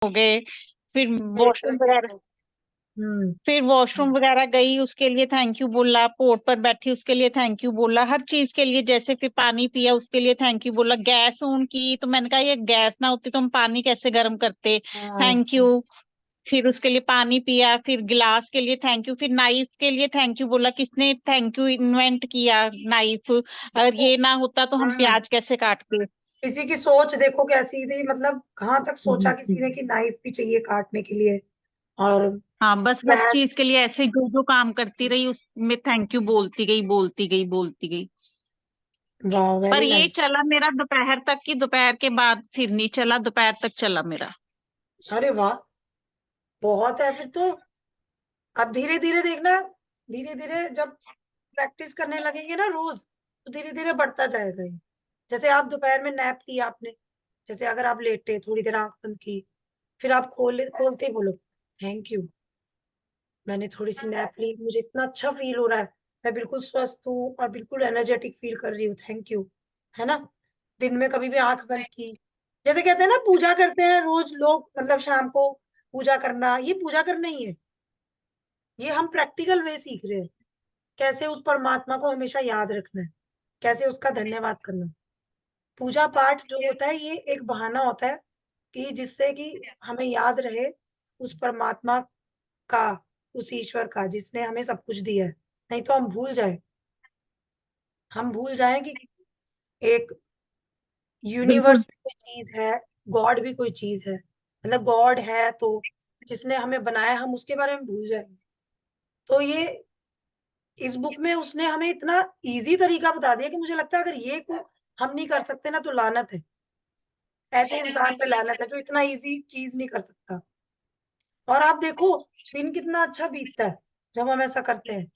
हो गए, फिर बेटर वॉशरूम वगैरह, है। हम्म। फिर वॉशरूम वगैरह गई उसके लिए थैंक यू बोला, पोर्ट पर बैठी उसके लिए थैंक यू बोला, हर चीज के लिए, जैसे फिर पानी पिया उसके लिए थैंक यू बोला, गैस ऑन की तो मैंने कहा ये गैस ना होती तो हम पानी कैसे गर्म करते, हाँ। Thank you. फिर उसके लिए पानी पिया, फिर गिलास के लिए थैंक यू, फिर नाइफ के लिए थैंक यू बोला, किसने थैंक यू इन्वेंट किया नाइफ, अगर देखो। ये ना होता तो हम हम्म। प्याज कैसे काटते। किसी की सोच देखो कैसी थी, मतलब कहाँ तक सोचा किसी ने हम्म। कि नाइफ भी चाहिए काटने के लिए। और हाँ बस हर बहस। चीज के लिए ऐसे जो जो काम करती रही उसमें थैंक यू बोलती गई बोलती गई बोलती गई। वाह, पर वेरी ये नाइस। चला मेरा दोपहर तक, की दोपहर के बाद फिर नहीं चला, दोपहर तक चला मेरा। अरे वाह, बहुत है फिर तो। अब धीरे धीरे देखना, धीरे धीरे जब प्रैक्टिस करने लगेंगे ना रोज, तो धीरे धीरे बढ़ता जाएगा ये। जैसे आप दोपहर में नैप लिया आपने, जैसे अगर आप लेटे थोड़ी देर आंख बंद की, फिर आप खोलते ही बोलो थैंक यू, मैंने थोड़ी सी नैप ली, मुझे इतना अच्छा फील हो रहा है, मैं बिल्कुल स्वस्थ हूँ और बिल्कुल एनर्जेटिक फील कर रही हूँ, थैंक यू। है ना। दिन में कभी भी आंख बंद की, जैसे कहते हैं ना पूजा करते हैं रोज लोग, मतलब शाम को पूजा करना, ये पूजा करना ही है। ये हम प्रैक्टिकल वे सीख रहे हैं, कैसे उस परमात्मा को हमेशा याद रखना है, कैसे उसका धन्यवाद करना है। पूजा पाठ जो होता है ये एक बहाना होता है कि जिससे कि हमें याद रहे उस परमात्मा का, उस ईश्वर का जिसने हमें सब कुछ दिया है। नहीं तो हम भूल जाएं कि एक यूनिवर्स बिल्कुल। भी कोई चीज है, गॉड भी कोई चीज है। मतलब गॉड है तो जिसने हमें बनाया, हम उसके बारे में भूल जाएंगे। तो ये इस बुक में उसने हमें इतना इजी तरीका बता दिया कि मुझे लगता है अगर ये को हम नहीं कर सकते ना तो लानत है, ऐसे इंसान पे लानत है जो इतना इजी चीज नहीं कर सकता। और आप देखो दिन कितना अच्छा बीतता है जब हम ऐसा करते हैं।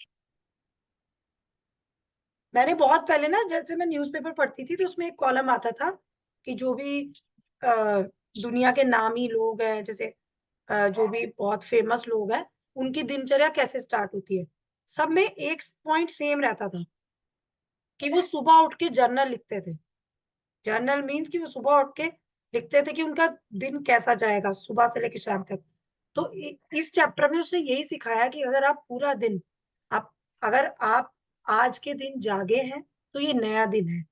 मैंने बहुत पहले ना, जैसे मैं न्यूज़पेपर पढ़ती थी तो उसमें एक कॉलम आता था कि जो भी अ, दुनिया के नामी लोग हैं, जैसे जो भी बहुत फेमस लोग हैं, उनकी दिनचर्या कैसे स्टार्ट होती है। सब में एक पॉइंट सेम रहता था कि वो सुबह उठ के जर्नल लिखते थे। जर्नल मीन्स कि वो सुबह उठ के लिखते थे कि उनका दिन कैसा जाएगा सुबह से लेकर शाम तक। तो इस चैप्टर में उसने यही सिखाया कि अगर आप पूरा दिन, आप अगर आप आज के दिन जागे हैं तो ये नया दिन है।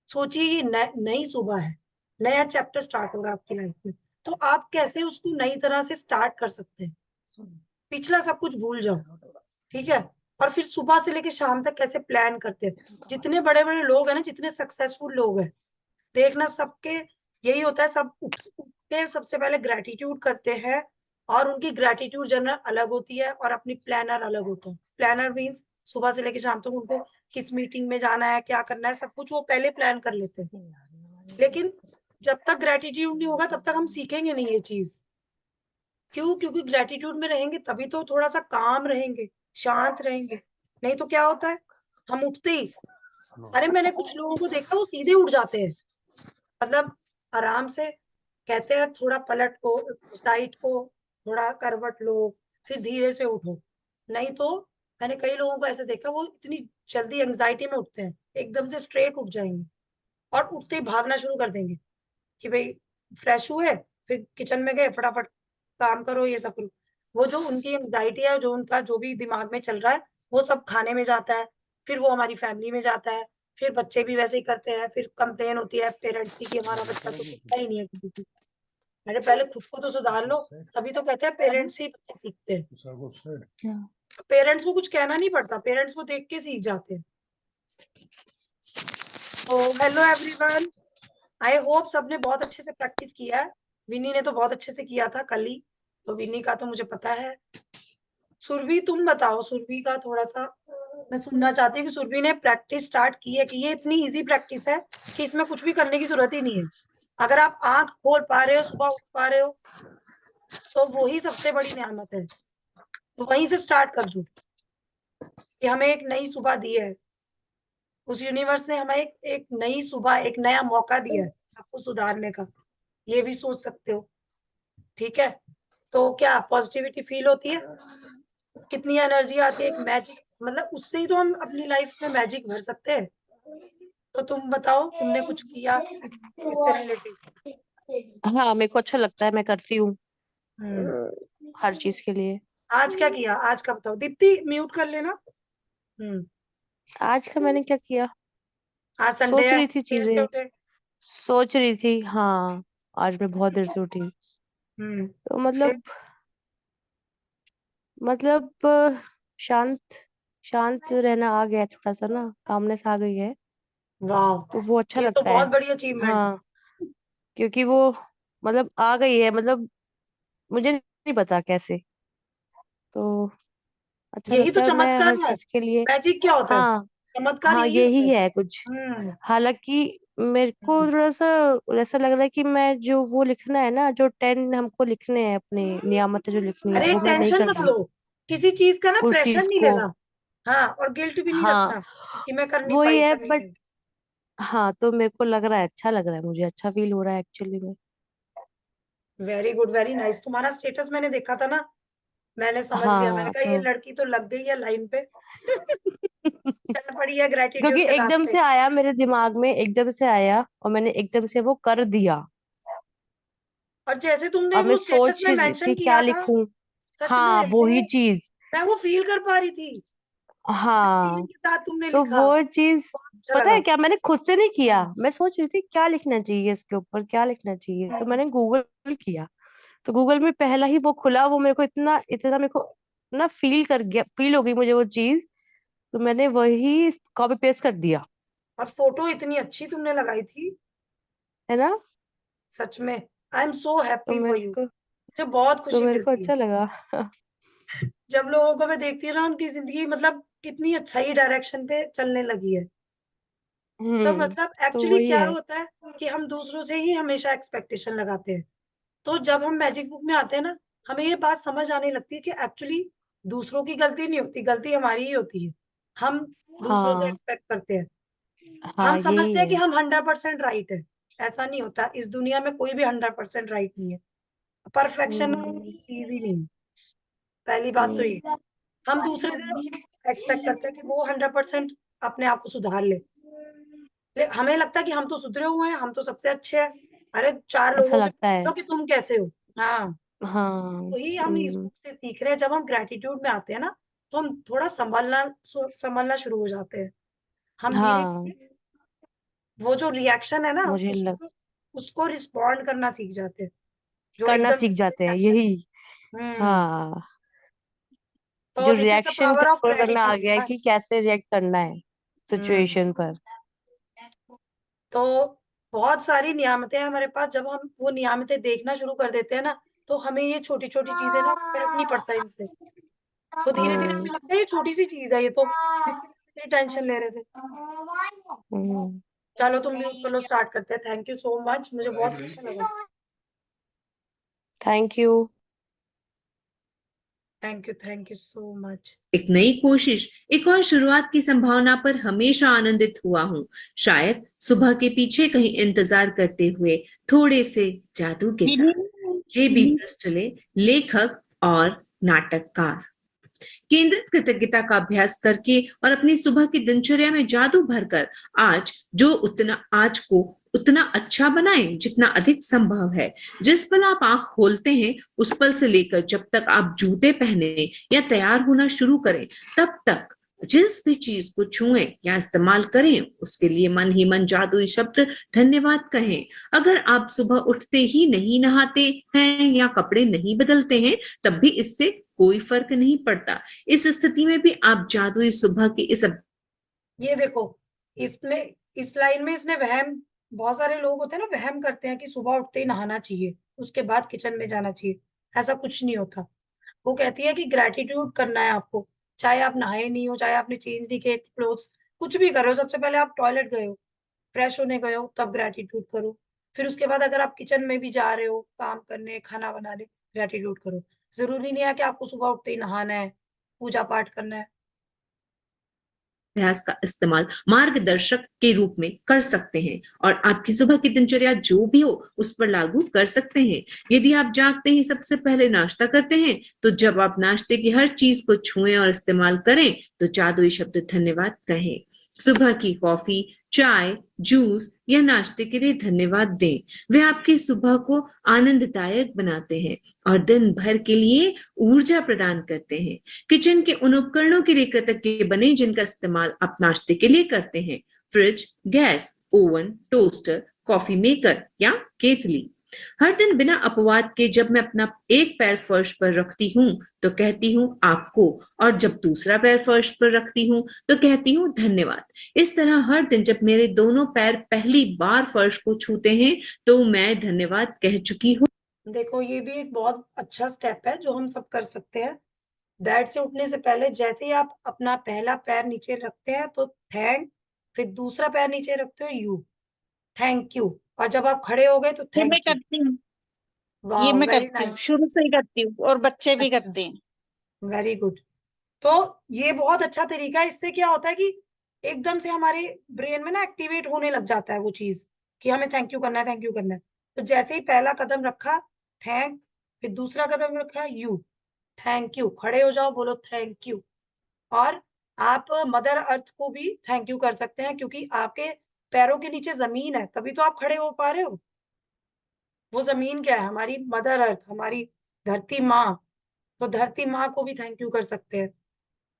सोचिए ये नई सुबह है, नया चैप्टर स्टार्ट हो रहा है आपकी लाइफ में। तो आप कैसे उसको नई तरह से स्टार्ट कर सकते हैं। पिछला सब कुछ भूल जाओ, ठीक है। और फिर सुबह से लेकर शाम तक कैसे प्लान करते हैं। जितने बड़े बड़े लोग हैं ना, जितने सक्सेसफुल लोग हैं, देखना सबके यही होता है, सब उठ के सबसे पहले ग्रेटिट्यूड करते हैं। और उनकी ग्रेटिट्यूड जर्नल अलग होती है और अपनी प्लानर अलग होता है। प्लानर मीन्स सुबह से लेकर शाम तक उनको किस मीटिंग में जाना है, क्या करना है, सब कुछ वो पहले प्लान कर लेते हैं। लेकिन जब तक ग्रेटिट्यूड नहीं होगा तब तक हम सीखेंगे नहीं ये चीज। क्यों? क्योंकि ग्रेटिट्यूड में रहेंगे तभी तो थोड़ा सा काम रहेंगे, शांत रहेंगे। नहीं तो क्या होता है, हम उठते ही, अरे मैंने कुछ लोगों को देखा वो सीधे उठ जाते हैं, मतलब आराम से कहते हैं थोड़ा पलट को, साइड को थोड़ा करवट लो, फिर धीरे से उठो। नहीं तो मैंने कई लोगों को ऐसे देखा, वो इतनी जल्दी एंजाइटी में उठते हैं, एकदम से स्ट्रेट उठ जाएंगे और उठते ही भागना शुरू कर देंगे कि भाई फ्रेश हुए, फिर किचन में गए, फटाफट काम करो, ये सब करो। वो जो उनकी एंजाइटी है, जो उनका जो भी दिमाग में चल रहा है, वो सब खाने में जाता है, फिर वो हमारी फैमिली में जाता है, फिर बच्चे भी वैसे ही करते हैं, फिर कंप्लेन होती है पेरेंट्स की कि हमारा बच्चा तो सुनता ही नहीं है किसी की। मैंने पहले खुद को तो सुधार लो, तभी तो कहते हैं पेरेंट्स ही बच्चे सीखते हैं। पेरेंट्स को कुछ कहना नहीं पड़ता, पेरेंट्स को देख के सीख जाते हैं। तो हेलो एवरीवन, आई होप सबने बहुत अच्छे से प्रैक्टिस किया है। विनी ने तो बहुत अच्छे से किया था कल ही, तो विनी का तो मुझे पता है। सुरभि तुम बताओ, सुरभि का थोड़ा सा मैं सुनना चाहती हूँ कि सुरभि ने प्रैक्टिस स्टार्ट की है कि ये इतनी इजी प्रैक्टिस है कि इसमें कुछ भी करने की जरूरत ही नहीं है। अगर आप आंख खोल पा रहे हो, सुबह उठ पा रहे हो, तो वो ही सबसे बड़ी नेमत है। तो वहीं से स्टार्ट कर दो कि हमें एक नई सुबह दी है, उस यूनिवर्स ने हमें एक नई सुबह, एक नया मौका दिया है सबको सुधारने का। ये भी सोच सकते हो, ठीक है। तो क्या पॉजिटिविटी फील होती है, कितनी एनर्जी आती है, एक मैजिक, मतलब उससे ही तो हम अपनी लाइफ में मैजिक भर सकते हैं। तो तुम बताओ तुमने कुछ किया इससे रिलेटेड। हाँ, मेरे को अच्छा लगता है, मैं करती हूँ। हर चीज के लिए। आज क्या किया, आज का बताओ दीप्ति, म्यूट कर लेना। आज का मैंने क्या किया, आज संडे सोच है, रही थी देर से चीजें, उठे। सोच रही थी। हाँ, आज मैं बहुत देर से उठी, तो फिर मतलब शांत शांत रहना आ गया है, थोड़ा सा ना कामनेस आ गई है, वाह, तो वो अच्छा ये तो लगता बहुत है। बड़ी अचीवमेंट है। हाँ, क्योंकि वो आ गई है, मुझे नहीं पता कैसे, तो अच्छा यही तो लगता है। और मैं हर चमत्कार है। चीज के लिए, मैजिक क्या होता है? हाँ चमत्कार हाँ यही होता यही है। है कुछ। हम्म हालांकि मेरे को हम्म। थोड़ा सा ऐसा लग रहा है कि मैं जो वो लिखना है ना, जो 10 हमको लिखने हैं, अपने नियामतें जो लिखनी है, अरे वो मैं नहीं टेंशन कर मत रही लो, किसी चीज का ना उस प्रेशर चीज नहीं को। लेना। हाँ, और गिल्ट भी नहीं हाँ रखना कि मैं कर नहीं वही पाई, है, कर नहीं बट पाई। हाँ, तो मेरे को लग रहा है, अच्छा लग रहा है, मुझे अच्छा फील हो रहा है एक्चुअली में। Very good, very nice. तुम्हारा स्टेटस मैंने देखा था ना, मैंने समझ लिया, मैंने हाँ कहा ये तो लड़की तो लग गई है लाइन पे। चल पड़ी है ग्रेटिट्यूड क्योंकि के एकदम रास्ते। से आया मेरे दिमाग में, एकदम से आया और मैंने एकदम से वो कर दिया। और जैसे तुमने अब मैं वो स्टेटस सोच में रही मेंशन थी क्या किया था, लिखूं। सच में हाँ वही ये चीज। मैं वो फील कर पा रही थी, हाँ फीलिंग के साथ तुमने तो लिखा, वो चीज, बहुत अच्छा पता लगा। है क्या, मैंने खुद से नहीं किया, मैं सोच रही थी क्या लिखना चाहिए इसके ऊपर, क्या लिखना चाहिए, तो मैंने गूगल किया। तो गूगल में पहला ही वो खुला, वो मेरे को इतना इतना मेरे को ना फील कर गया, फील हो गई मुझे वो चीज, तो मैंने वही कॉपी पेस्ट कर दिया। और फोटो इतनी अच्छी तुमने लगाई थी, है ना, सच में। आई एम सो तो हैप्पी फॉर मेरे यू। को मुझे बहुत तो खुशी मेरे को मिलती है अच्छा लगा। जब लोगों को मैं देखती हूँ ना, उनकी जिंदगी मतलब कितनी सही डायरेक्शन पे चलने लगी है। तो मतलब तो एक्चुअली वही क्या है। होता है कि हम दूसरों से ही हमेशा एक्सपेक्टेशन लगाते हैं। तो जब हम मैजिक बुक में आते हैं ना, हमें ये बात समझ आने लगती है कि एक्चुअली दूसरों की गलती नहीं होती, गलती हमारी ही होती है। हम दूसरों से हाँ एक्सपेक्ट करते हैं, हाँ हम यही समझते हैं कि है। हम 100% राइट है। ऐसा नहीं होता, इस दुनिया में कोई भी 100% राइट नहीं है। परफेक्शन हम्म, चीज ही नहीं है। पहली बात तो ये, हम्म, हम दूसरे से एक्सपेक्ट करते हैं कि वो 100% अपने आप को सुधार ले। हमें लगता है कि हम तो सुधरे हुए हैं, हम तो सबसे अच्छे हैं। अरे चार ऐसा लोगों से लगता पूछ है। लो कि तुम कैसे हो। हाँ, हाँ। वही हम इस बुक से सीख रहे हैं। जब हम ग्रेटिट्यूड में आते हैं ना, तो हम थोड़ा संभलना शुरू हो जाते हैं। हम धीरे हाँ धीरे वो जो रिएक्शन है ना, मुझे लग उसको उसको रिस्पॉन्ड करना सीख जाते हैं, जो करना एकदम सीख से जाते हैं रिएक्शन। यही। हम्म हाँ, तो जो this is the reaction power of control करना आ ग्रेटिट्यूड। गया है कि कैसे रिएक्ट करना है हम्म सिचुएशन पर। तो बहुत सारी नियामतें हैं हमारे पास। जब हम वो नियामतें देखना शुरू कर देते हैं ना, तो हमें ये छोटी छोटी चीजें ना फर्क नहीं पड़ता इनसे। तो धीरे धीरे हम्म हमें लगता है ये छोटी सी चीज है, ये तो इसके लिए इतनी टेंशन ले रहे थे। हम्म। चलो तुम म्यूट कर लो, स्टार्ट करते हैं। थैंक यू सो मच, मुझे बहुत अच्छा लगा। Thank you. Thank you so much. एक नई कोशिश, एक और शुरुआत की संभावना पर हमेशा आनंदित हुआ हूँ। शायद सुबह के पीछे कहीं इंतजार करते हुए थोड़े से जादू के साथ। जे बी ब्रिस्टले, लेखक और नाटककार। केंद्रित कृतज्ञता का अभ्यास करके और अपनी सुबह की दिनचर्या में जादू भरकर आज को उतना अच्छा बनाएं जितना अधिक संभव है। जिस पल आप आंख खोलते हैं, उस पल से लेकर जब तक आप जूते पहने या तैयार होना शुरू करें, तब तक जिस भी चीज को छुएं या इस्तेमाल करें, उसके लिए मन ही मन जादुई शब्द धन्यवाद कहें। अगर आप सुबह उठते ही नहीं नहाते हैं या कपड़े नहीं बदलते हैं, तब भी इससे कोई फर्क नहीं पड़ता। इस स्थिति में भी आप जादुई सुबह की इस ये देखो, इसमें इस लाइन में इसने वहम, बहुत सारे लोग होते हैं ना, वहम करते हैं कि सुबह उठते ही नहाना चाहिए, उसके बाद किचन में जाना चाहिए। ऐसा कुछ नहीं होता। वो कहती है कि ग्रेटिट्यूड करना है आपको, चाहे आप नहाए नहीं हो, चाहे आपने चेंज नहीं किए क्लोथ्स, कुछ भी कर रहे हो। सबसे पहले आप टॉयलेट गए हो, फ्रेश होने गए हो, तब ग्रेटिट्यूड करो। फिर उसके बाद अगर आप किचन में भी जा रहे हो काम करने, खाना बनाने, ग्रेटिट्यूड करो। जरूरी नहीं है कि आपको सुबह उठते ही नहाना है, पूजा पाठ करना है। अभ्यास का इस्तेमाल मार्गदर्शक के रूप में कर सकते हैं और आपकी सुबह की दिनचर्या जो भी हो उस पर लागू कर सकते हैं। यदि आप जागते ही सबसे पहले नाश्ता करते हैं, तो जब आप नाश्ते की हर चीज को छुएं और इस्तेमाल करें, तो जादुई शब्द धन्यवाद कहें। सुबह की कॉफी, चाय, जूस या नाश्ते के लिए धन्यवाद दें। वे आपकी सुबह को आनंददायक बनाते हैं और दिन भर के लिए ऊर्जा प्रदान करते हैं। किचन के उन उपकरणों के लिए कृतज्ञ बने जिनका इस्तेमाल आप नाश्ते के लिए करते हैं। Fridge, gas, oven, toaster, coffee maker या केतली। हर दिन बिना अपवाद के जब मैं अपना एक पैर फर्श पर रखती हूँ तो कहती हूँ आपको, और जब दूसरा पैर फर्श पर रखती हूँ तो कहती हूँ धन्यवाद। इस तरह हर दिन जब मेरे दोनों पैर पहली बार फर्श को छूते हैं तो मैं धन्यवाद कह चुकी हूँ। देखो, ये भी एक बहुत अच्छा स्टेप है जो हम सब कर सकते हैं। बेड से उठने से पहले जैसे ही आप अपना पहला पैर नीचे रखते हैं तो थैंक, फिर दूसरा पैर नीचे रखते हो यू, थैंक यू, और जब आप खड़े हो गए तो ये मैं थैंक यू। करती हूँ, ये वाह, मैं वेरी करती हूँ, नाइस। शुरू से ही करती हूँ और बच्चे भी अच्छा, करते हैं। Very good. तो ये बहुत अच्छा तरीका है। इससे क्या होता है कि एकदम से हमारे ब्रेन में ना एक्टिवेट होने लग जाता है वो चीज कि हमें थैंक यू करना है, थैंक यू करना है। तो जैसे ही पहला कदम रखा थैंक, फिर दूसरा कदम रखा यू, थैंक यू, खड़े हो जाओ, बोलो थैंक यू। और आप मदर अर्थ को भी थैंक यू कर सकते हैं क्योंकि आपके पैरों के नीचे जमीन है, तभी तो आप खड़े हो पा रहे हो। वो जमीन क्या है? हमारी मदर अर्थ, हमारी धरती माँ। तो धरती माँ को भी थैंक यू कर सकते हैं।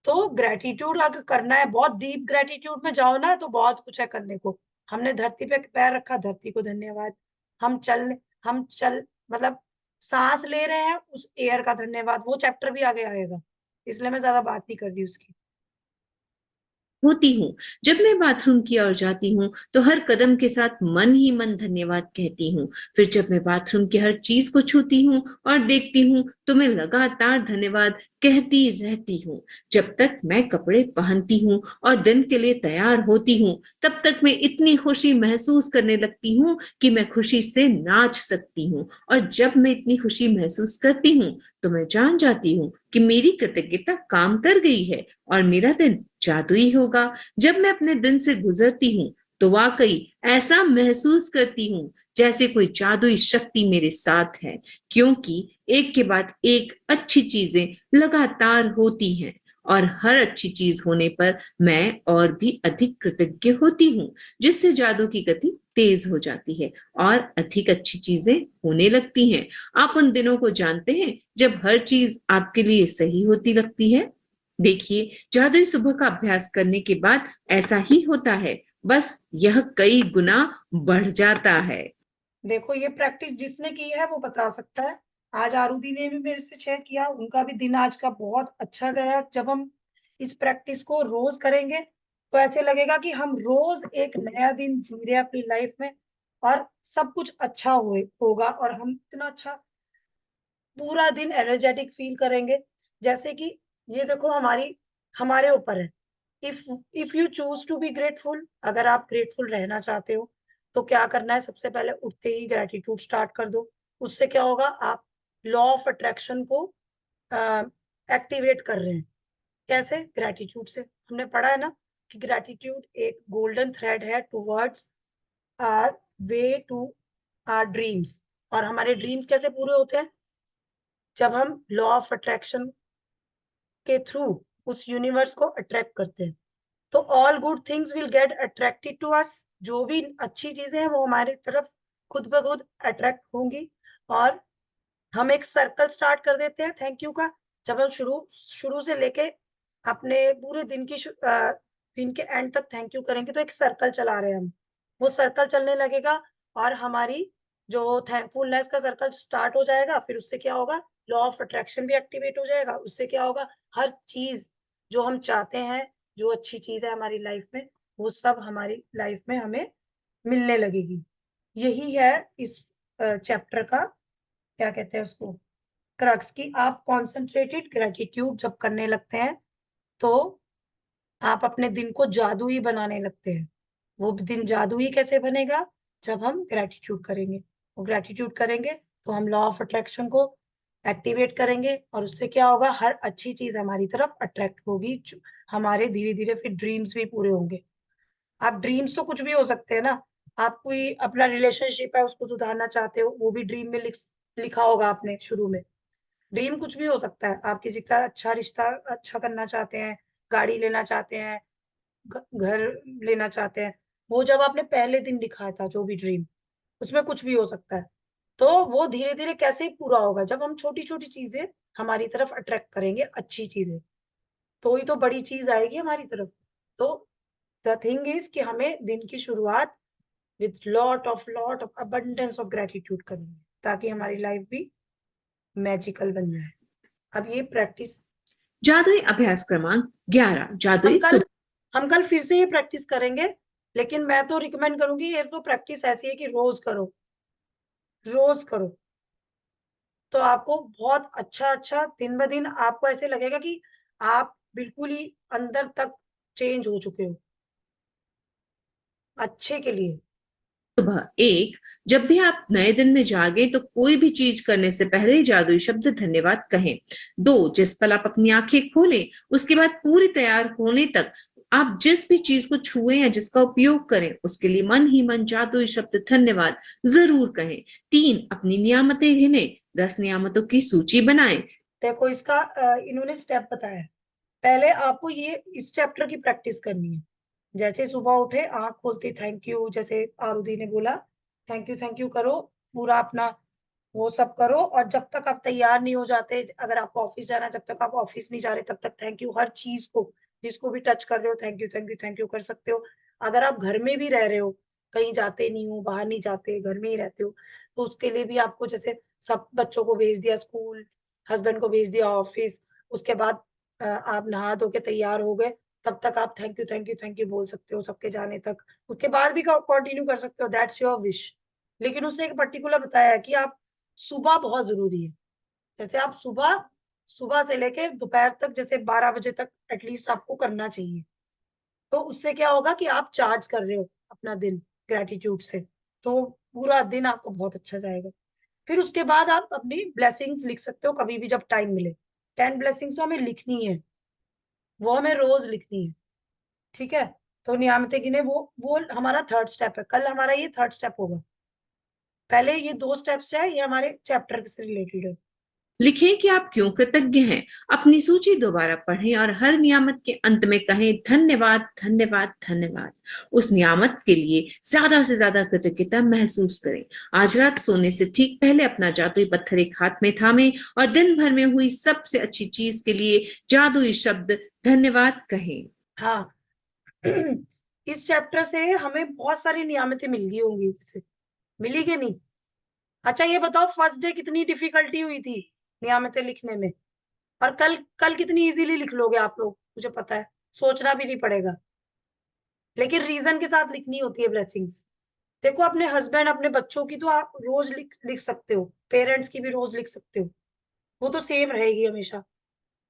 तो ग्रेटिट्यूड अगर करना है, बहुत डीप ग्रेटिट्यूड में जाओ ना, तो बहुत कुछ है करने को। हमने धरती पे पैर रखा, धरती को धन्यवाद। हम चल मतलब सांस ले रहे हैं, उस एयर का धन्यवाद। वो चैप्टर भी आगे आएगा, इसलिए मैं ज्यादा बात नहीं कर रही उसकी। होती हूँ। जब मैं बाथरूम की ओर जाती हूँ तो हर कदम के साथ मन ही मन धन्यवाद कहती हूँ। फिर जब मैं बाथरूम की हर चीज को छूती हूँ और देखती हूँ तो मैं लगातार धन्यवाद कहती रहती हूँ। जब तक मैं कपड़े पहनती हूँ और दिन के लिए तैयार होती हूँ तब तक मैं इतनी खुशी महसूस करने लगती हूँ कि मैं खुशी से नाच सकती हूँ। और जब मैं इतनी खुशी महसूस करती हूँ तो मैं जान जाती हूँ कि मेरी कृतज्ञता काम कर गई है और मेरा दिन जादुई होगा। जब मैं अपने दिन से गुजरती हूँ तो वाकई ऐसा महसूस करती हूँ जैसे कोई जादुई शक्ति मेरे साथ है, क्योंकि एक के बाद एक अच्छी चीजें लगातार होती हैं और हर अच्छी चीज होने पर मैं और भी अधिक कृतज्ञ होती हूँ, जिससे जादू की गति तेज हो जाती है और अधिक अच्छी चीजें होने लगती हैं। आप उन दिनों को जानते हैं जब हर चीज आपके लिए सही होती लगती है? देखिए, जादुई सुबह का अभ्यास करने के बाद ऐसा ही होता है, बस यह कई गुना बढ़ जाता है। देखो, ये प्रैक्टिस जिसने की है वो बता सकता है। आज आरुधि ने भी मेरे से शेयर किया, उनका भी दिन आज का बहुत अच्छा गया। जब हम इस प्रैक्टिस को रोज करेंगे तो ऐसे लगेगा कि हम रोज एक नया दिन जी रहे हैं अपनी लाइफ में, और सब कुछ अच्छा होगा, और हम इतना अच्छा पूरा दिन एनर्जेटिक फील करेंगे। जैसे कि ये देखो, हमारे ऊपर है। If if you choose to be grateful, अगर आप ग्रेटफुल रहना चाहते हो तो क्या करना है? सबसे पहले उठते ही ग्रेटिट्यूड स्टार्ट कर दो। उससे क्या होगा? आप लॉ ऑफ अट्रैक्शन को एक्टिवेट कर रहे हैं। कैसे? ग्रेटिट्यूड से। हमने पढ़ा है ना कि ग्रेटिट्यूड एक गोल्डन थ्रेड है towards our way to our dreams. और हमारे ड्रीम्स कैसे पूरे होते हैं? जब हम लॉ ऑफ अट्रैक्शन के थ्रू उस यूनिवर्स को अट्रैक्ट करते हैं। तो all good things will get attracted to us. जो भी अच्छी चीजें हैं वो हमारी तरफ खुद ब खुद अट्रैक्ट होंगी। और हम एक सर्कल स्टार्ट कर देते हैं थैंक यू का। जब हम शुरू शुरू से लेके अपने पूरे दिन के एंड तक थैंक यू करेंगे तो एक सर्कल चला रहे हैं हम। वो सर्कल चलने लगेगा और हमारी जो थैंकफुलनेस का सर्कल स्टार्ट हो जाएगा। फिर उससे क्या होगा? लॉ ऑफ अट्रैक्शन भी एक्टिवेट हो जाएगा। उससे क्या होगा? हर चीज जो हम चाहते हैं, जो अच्छी चीज है हमारी लाइफ में, वो सब हमारी लाइफ में हमें मिलने लगेगी। यही है इस चैप्टर का, क्या कहते हैं उसको, क्रक्स, की आप कॉन्सेंट्रेटेड ग्रेटिट्यूड जब करने लगते हैं तो आप अपने दिन को जादुई बनाने लगते हैं। वो दिन जादुई कैसे बनेगा? जब हम ग्रेटिट्यूड करेंगे। वो ग्रेटिट्यूड करेंगे तो हम लॉ ऑफ अट्रैक्शन को एक्टिवेट करेंगे और उससे क्या होगा? हर अच्छी चीज हमारी तरफ अट्रैक्ट होगी। हमारे धीरे धीरे फिर ड्रीम्स भी पूरे होंगे। आप ड्रीम्स तो कुछ भी हो सकते हैं ना। आप कोई अपना रिलेशनशिप है उसको सुधारना चाहते हो, वो भी ड्रीम में लिखा होगा आपने शुरू में। ड्रीम कुछ भी हो सकता है। आप किसी का अच्छा रिश्ता अच्छा करना चाहते हैं, गाड़ी लेना चाहते हैं, घर लेना चाहते हैं, वो जब आपने पहले दिन लिखा था जो भी ड्रीम, उसमें कुछ भी हो सकता है, तो वो धीरे धीरे कैसे पूरा होगा, जब हम छोटी छोटी चीजें हमारी तरफ अट्रैक्ट करेंगे, अच्छी चीजें, तो ही तो बड़ी चीज आएगी हमारी तरफ। तो द थिंग इज कि हमें दिन की शुरुआत with lot of abundance of gratitude करनी है, ताकि हमारी लाइफ भी मैजिकल बन जाए। अब ये प्रैक्टिस जादुई अभ्यास क्रमांक 11, जादुई हम कल फिर से ये प्रैक्टिस करेंगे, लेकिन मैं तो रिकमेंड करूंगी, ये तो प्रैक्टिस ऐसी है कि रोज करो, रोज करो, तो आपको बहुत अच्छा दिन ब दिन आपको ऐसे लगेगा कि आप बिल्कुल ही अंदर तक चेंज हो चुके हो, अच्छे के लिए। सुबह 1, जब भी आप नए दिन में जागे तो कोई भी चीज करने से पहले जादुई शब्द धन्यवाद कहें। 2, जिस पल आप अपनी आंखें खोलें उसके बाद पूरी तैयार होने तक आप जिस भी चीज को छुएं या जिसका उपयोग करें उसके लिए मन ही मन जादुई शब्द धन्यवाद जरूर कहें। 3, अपनी नियामतें गिने, 10 नियामतों की सूची बनाएं। देखो इसका इन्होंने स्टेप बताया है। पहले आपको ये इस चैप्टर की प्रैक्टिस करनी है। जैसे सुबह उठे, आंख खोलते थैंक यू, जैसे आरुधि ने बोला थैंक यू करो, पूरा अपना वो सब करो, और जब तक आप तैयार नहीं हो जाते, अगर आपको ऑफिस जाना है, जब तक आप ऑफिस नहीं जा रहे तब तक थैंक यू, हर चीज को जिसको भी टच कर रहे हो थैंक यू कर सकते हो। अगर आप घर में भी रह रहे हो, कहीं जाते नहीं हो, बाहर नहीं जाते, घर में ही रहते हो, तो उसके लिए भी आपको, जैसे सब बच्चों को भेज दिया स्कूल, हस्बैंड को भेज दिया ऑफिस, उसके बाद आप नहा धो के तैयार हो गए, तब तक आप थैंक यू बोल सकते हो सबके जाने तक। उसके बाद भी कंटिन्यू कर सकते हो, दैट्स योर विश। लेकिन उसने एक पर्टिकुलर बताया है कि आप सुबह बहुत जरूरी है। जैसे आप सुबह सुबह से लेके दोपहर तक, जैसे 12 बजे तक एटलीस्ट आपको करना चाहिए। तो उससे क्या होगा कि आप चार्ज कर रहे हो अपना दिन ग्रेटिट्यूड से, तो पूरा दिन आपको बहुत अच्छा जाएगा। फिर उसके बाद आप अपनी ब्लेसिंग्स लिख सकते हो कभी भी जब टाइम मिले। 10 ब्लेसिंग्स तो हमें लिखनी है, वो हमें रोज लिखनी है, ठीक है। तो नियामतें गिने, वो हमारा थर्ड स्टेप है, कल हमारा ये थर्ड स्टेप होगा। पहले ये 2 स्टेप्स है, ये हमारे चैप्टर से रिलेटेड है। लिखें कि आप क्यों कृतज्ञ हैं, अपनी सूची दोबारा पढ़ें और हर नियामत के अंत में कहें धन्यवाद धन्यवाद धन्यवाद। उस नियामत के लिए ज्यादा से ज्यादा कृतज्ञता महसूस करें। आज रात सोने से ठीक पहले अपना जादुई पत्थर एक हाथ में थामें और दिन भर में हुई सबसे अच्छी चीज के लिए जादुई शब्द धन्यवाद कहें। हाँ इस चैप्टर से हमें बहुत सारी नियामतें मिल गई होंगी, इससे मिली कि नहीं? अच्छा ये बताओ, फर्स्ट डे कितनी डिफिकल्टी हुई थी नियामतें लिखने में, और कल कल कितनी इजीली लिख लोगे आप लोग, मुझे पता है, सोचना भी नहीं पड़ेगा। लेकिन रीजन के साथ लिखनी होती है ब्लेसिंग्स। देखो अपने हस्बैंड, अपने बच्चों की तो आप रोज लिख सकते हो, पेरेंट्स की भी रोज लिख सकते हो, वो तो सेम रहेगी हमेशा।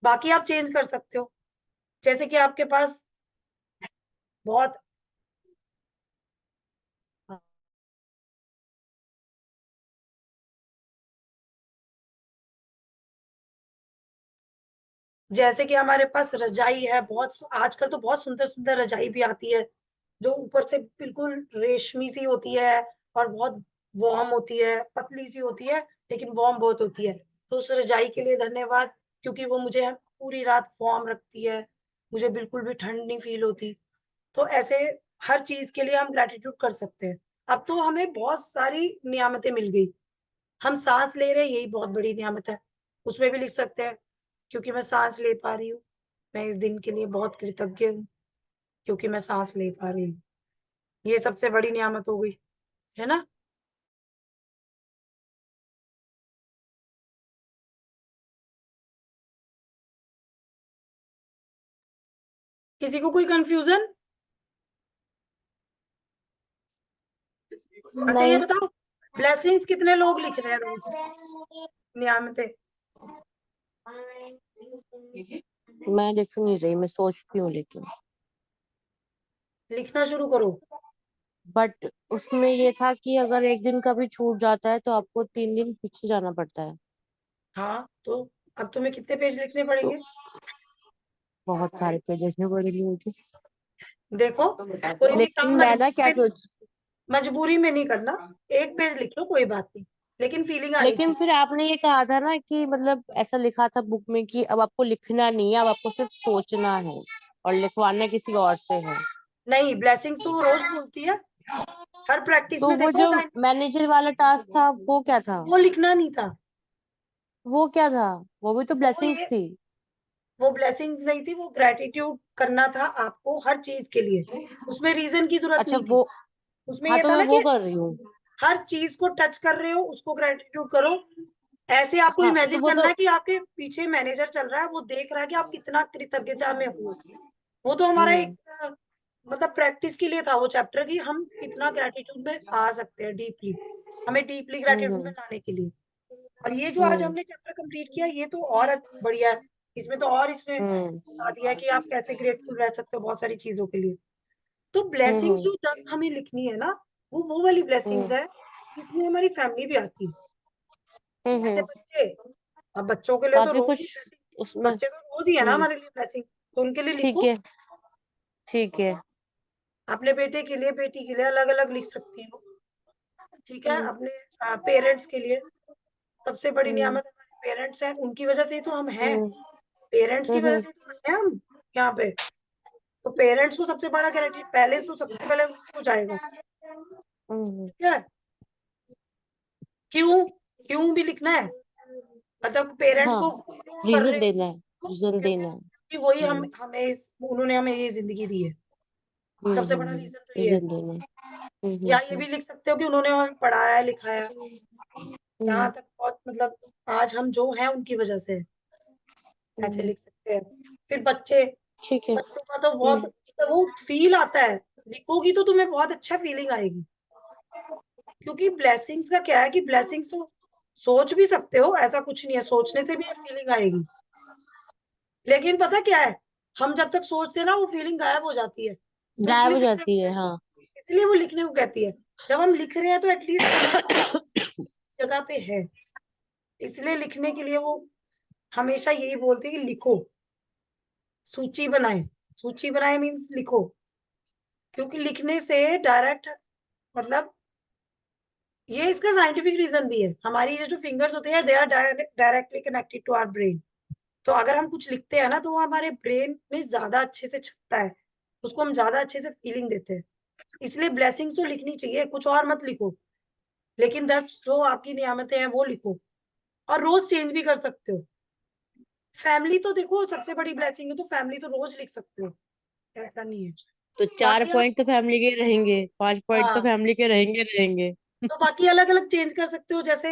बाकी आप चेंज कर सकते हो, जैसे कि आपके पास बहुत जैसे कि हमारे पास रजाई है, बहुत आजकल तो बहुत सुंदर सुंदर रजाई भी आती है, जो ऊपर से बिल्कुल रेशमी सी होती है और बहुत वार्म होती है, पतली सी होती है लेकिन वार्म बहुत होती है। तो उस रजाई के लिए धन्यवाद, क्योंकि वो मुझे पूरी रात वार्म रखती है, मुझे बिल्कुल भी ठंड नहीं फील होती। तो ऐसे हर चीज के लिए हम ग्रेटिट्यूड कर सकते हैं। अब तो हमें बहुत सारी नियामतें मिल गई, हम सांस ले रहे हैं, यही बहुत बड़ी नियामत है, उसमें भी लिख सकते हैं, क्योंकि मैं सांस ले पा रही हूँ, मैं इस दिन के लिए बहुत कृतज्ञ हूँ, क्योंकि मैं सांस ले पा रही हूँ। ये सबसे बड़ी नियामत हो गई, है ना? किसी को कोई कंफ्यूजन? अच्छा ये नहीं। बताओ, ब्लेसिंग्स कितने लोग लिख रहे हैं रोज, नियामतें? मैं लिख नहीं रही, मैं सोचती हूँ लेकिन। लिखना शुरू करो। बट उसमें ये था कि अगर एक दिन का भी छूट जाता है तो आपको 3 दिन पीछे जाना पड़ता है। हाँ तो अब तुम्हें कितने पेज लिखने तो पड़ेंगे? बहुत सारे पेज लिखने पड़ेंगे मुझे। देखो कोई भी लेकिन काम मैं ना क्या सोच मजबूरी में नहीं करना, एक पेज लिख लो कोई बात नहीं, लेकिन फीलिंग आनी लेकिन चाहिए। फिर आपने ये कहा था ना कि मतलब ऐसा लिखा था बुक में कि अब आपको लिखना नहीं है, अब आपको सिर्फ सोचना है। और लिखवाना किसी और से है। नहीं, ब्लेसिंग्स तो वो रोज बोलती है हर प्रैक्टिस तो में, वो देखो जो साइन। मैनेजर वाला टास्क था वो क्या था? वो लिखना नहीं था। वो क्या था? वो भी तो वो ब्लेसिंग्स ये थी। वो ब्लेसिंग्स नहीं थी, वो ग्रेटिट्यूड करना था आपको हर चीज के लिए। उसमें रीजन की जरूरत अच्छा नहीं थी। वो, उसमें हाँ ये तो था मैं ना वो कि कर रही हूँ। हर चीज को टच कर रहे हो उसको ग्रेटिट्यूड करो। ऐसे आपको हाँ तो इमेजिन वो करना तो, है कि आपके पीछे मैनेजर चल रहा है, वो देख रहा है कि आप कितना कृतज्ञता में हो। वो तो हमारा एक हम्म मतलब प्रैक्टिस के लिए था वो चैप्टर, कि हम कितना ग्रेटिट्यूड में आ सकते हैं डीपली, हमें डीपली ग्रेटिट्यूड में हम्म लाने के लिए। और ये जो आज हम्म हमने चैप्टर कंप्लीट किया, ये तो और बढ़िया है। इसमें तो और इसने हम्म बता दिया है कि आप कैसे ग्रेटफुल रह सकते हो बहुत सारी चीजों के लिए। तो हम्म ब्लेसिंग्स हम्म जो 10 हमें लिखनी है ना, वो वाली ब्लेसिंग्स है जिसमें हमारी फैमिली भी आती है। जैसे हम्म। बच्चे, अब बच्चों के लिए तो काफी रोज ही कुछ blessing, उसमें। बच्चे तो रोज ही है ना हम्म। हमारे लिए ब्लेसिंग, तो उनके लिए ठीक लिखो। है, ठीक है। अपने बेटे के लिए, बेटी के लिए अलग अलग लिख सकती हो। ठीक है, हम्म अपने पेरेंट्स के लिए, सबसे बड़ी हम्म नियामत हमारे पेरेंट्स हैं, उनकी वजह से ही तो हम हैं। हम्म पेरेंट्स की वजह हम्म से तो हैं हम यहाँ पे। तो पेरेंट्स को सबसे बड़ा ग्रेटिट्यूड पहले, तो सबसे पहले उनको जाएगा। हम्म। ठीक है, क्यों, क्यों भी लिखना है, मतलब पेरेंट्स हाँ, को क्यों कर रीजन रहे देना है, हो, रीजन देना है। क्योंकि वही हम्म उन्होंने हमें ये जिंदगी दी है। सबसे बड़ा रीजन तो ये है। रीजन देना है। या ये भी लिख सकते हो कि उन्होंने हमें पढ़ाया लिखाया, यहाँ हम्म तक बहुत, मतलब आज हम जो हैं उनकी वजह से है। ऐसे हम्म। लिख सकते हैं। फिर बच्चे, ठीक है। बच्चों का तो बहुत, तो वो फील आता है, लिखोगी तो तुम्हें बहुत अच्छा फीलिंग आएगी। क्योंकि ब्लेसिंग्स का क्या है कि ब्लेसिंग्स तो सोच भी सकते हो, ऐसा कुछ नहीं है, सोचने से भी फीलिंग आएगी। लेकिन पता क्या है, हम जब तक सोचते हैं ना वो फीलिंग गायब हो जाती है, तो गायब इसलिए हो लिखने जाती को है, हाँ। इसलिए वो लिखने को कहती है। जब हम लिख रहे हैं तो एटलीस्ट हमारा जगह पे है, इसलिए लिखने के लिए वो हमेशा यही बोलती है कि लिखो, सूची बनाए। सूची बनाए मीन्स लिखो, क्योंकि लिखने से डायरेक्ट, मतलब ये इसका साइंटिफिक रीजन भी है। हमारी ये जो फिंगर्स होते हैं, they are directly connected to our brain. तो अगर हम कुछ लिखते हैं ना, तो वो हमारे ब्रेन में ज्यादा अच्छे से छपता है, उसको हम ज्यादा अच्छे से फीलिंग देते हैं। इसलिए ब्लेसिंग्स तो लिखनी चाहिए, कुछ और मत लिखो, लेकिन 10 जो आपकी नियामतें हैं वो लिखो। और रोज चेंज भी कर सकते हो। फैमिली तो देखो सबसे बड़ी ब्लेसिंग है, तो फैमिली तो रोज लिख सकते हो, ऐसा नहीं है। तो 4 बाकी आप, पॉइंट तो फैमिली के रहेंगे, 5 पॉइंट तो हाँ, फैमिली के रहेंगे रहेंगे। तो बाकी अलग अलग चेंज कर सकते हो। जैसे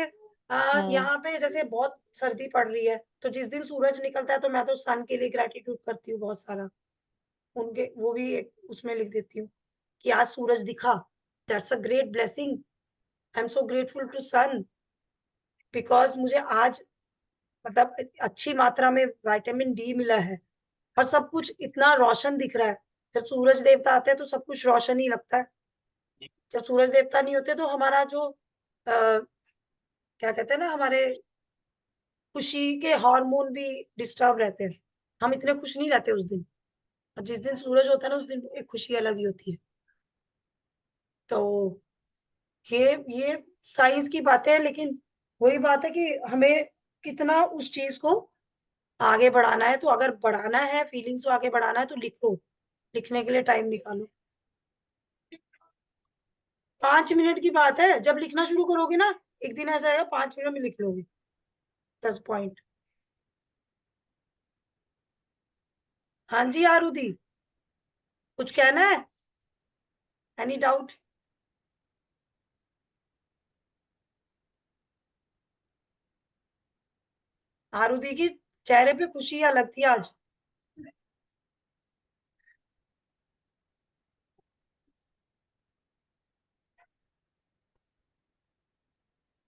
हाँ। यहाँ पे जैसे बहुत सर्दी पड़ रही है, तो जिस दिन सूरज निकलता है तो मैं तो सन के लिए ग्रेटिट्यूड करती हूँ बहुत सारा। उनके वो भी एक उसमें लिख देती हूँ कि आज सूरज दिखा, that's a great blessing, I am so grateful to sun, because मुझे आज मतलब अच्छी मात्रा में विटामिन डी मिला है, और सब कुछ इतना रोशन दिख रहा है। जब सूरज देवता आते हैं तो सब कुछ रोशन ही लगता है। जब सूरज देवता नहीं होते तो हमारा जो क्या कहते हैं ना, हमारे खुशी के हार्मोन भी डिस्टर्ब रहते हैं, हम इतने खुश नहीं रहते उस दिन। और जिस दिन सूरज होता है ना, उस दिन एक खुशी अलग ही होती है। तो ये साइंस की बातें हैं, लेकिन वही बात है कि हमें कितना उस चीज को आगे बढ़ाना है। तो अगर बढ़ाना है, फीलिंग्स को आगे बढ़ाना है, तो लिखो, लिखने के लिए टाइम निकालो। 5 मिनट की बात है, जब लिखना शुरू करोगे ना, एक दिन ऐसा आएगा 5 मिनट में लिख लोगे 10 पॉइंट। हाँ जी आरुधि, कुछ कहना है, एनी डाउट? आरुधि की चेहरे पे खुशी अलग थी आज।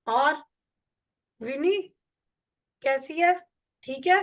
और विनी कैसी है, ठीक है?